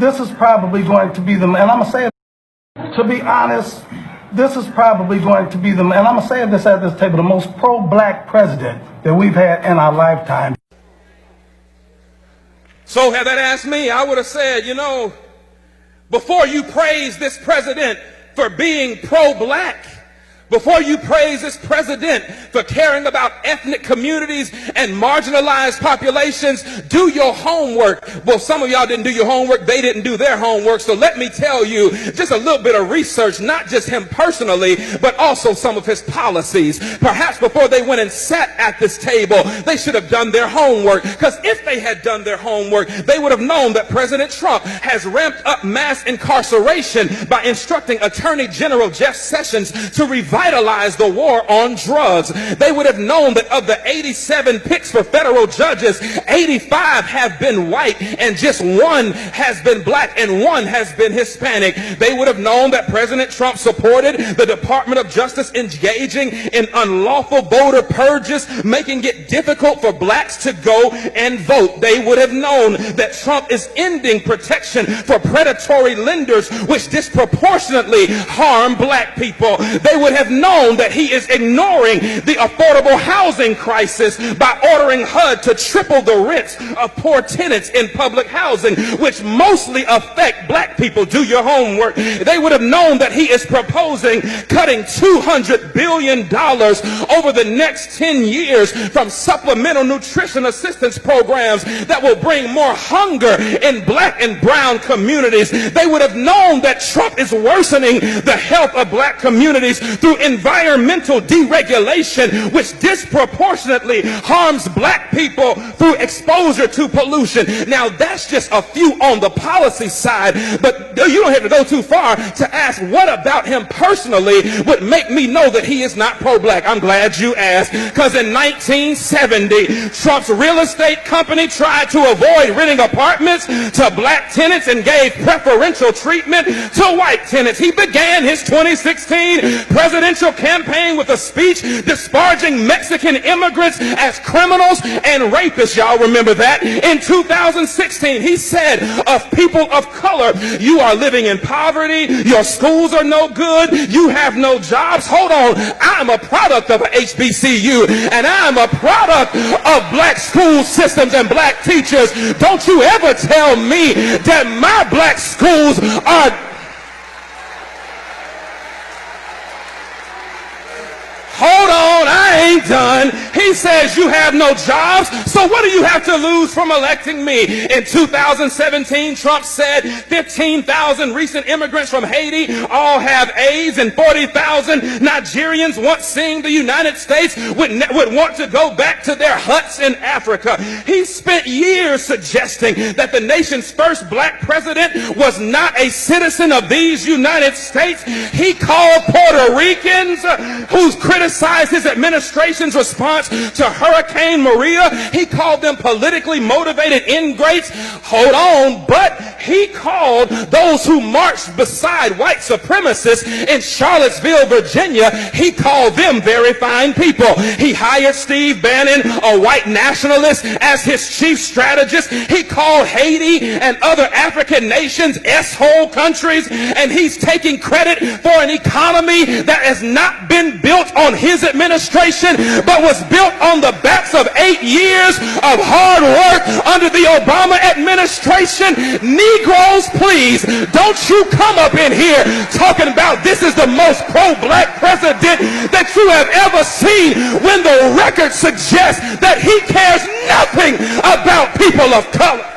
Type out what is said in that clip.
this is probably going to be the, and I'm going to say it, to be honest, this is probably going to be the, and I'm going to say this at this table, the most pro-black president that we've had in our lifetime. So had that asked me, I would have said, you know, before you praise this president for being pro-black, before you praise this president for caring about ethnic communities and marginalized populations, do your homework. Well, some of y'all didn't do your homework. They didn't do their homework. So let me tell you just a little bit of research, not just him personally, but also some of his policies. Perhaps before they went and sat at this table, they should have done their homework. Because if they had done their homework, they would have known that President Trump has ramped up mass incarceration by instructing Attorney General Jeff Sessions to revitalize the war on drugs. They would have known that of the 87 picks for federal judges, 85 have been white and just one has been black and one has been Hispanic. They would have known that President Trump supported the Department of Justice engaging in unlawful voter purges, making it difficult for blacks to go and vote. They would have known that Trump is ending protection for predatory lenders, which disproportionately harm black people. They would have known that he is ignoring the affordable housing crisis by ordering HUD to triple the rents of poor tenants in public housing, which mostly affect black people. Do your homework. They would have known that he is proposing cutting $200 billion over the next 10 years from supplemental nutrition assistance programs that will bring more hunger in black and brown communities. They would have known that Trump is worsening the health of black communities through environmental deregulation, which disproportionately harms black people through exposure to pollution. Now, that's just a few on the policy side, but you don't have to go too far to ask what about him personally would make me know that he is not pro-black. I'm glad you asked, because in 1970, Trump's real estate company tried to avoid renting apartments to black tenants and gave preferential treatment to white tenants. He began his 2016 presidential campaign with a speech disparaging Mexican immigrants as criminals and rapists. Y'all remember that? In 2016, he said of people of color, you are living in poverty, your schools are no good, you have no jobs. Hold on, I'm a product of a HBCU, and I'm a product of black school systems and black teachers. Don't you ever tell me that my black schools are... Hold on, I ain't done. He says you have no jobs, so what do you have to lose from electing me? In 2017, Trump said 15,000 recent immigrants from Haiti all have AIDS, and 40,000 Nigerians once seeing the United States would want to go back to their huts in Africa. He spent years suggesting that the nation's first black president was not a citizen of these United States. He called Puerto Ricans who's criticized his administration's response to Hurricane Maria. He called them politically motivated ingrates. Hold on, but he called those who marched beside white supremacists in Charlottesville, Virginia, he called them very fine people. He hired Steve Bannon, a white nationalist, as his chief strategist. He called Haiti and other African nations S-hole countries, and he's taking credit for an economy that has not been built on his administration, but was built on the backs of 8 years of hard work under the Obama administration. Negroes, please, don't you come up in here talking about this is the most pro-black president that you have ever seen, when the record suggests that he cares nothing about people of color.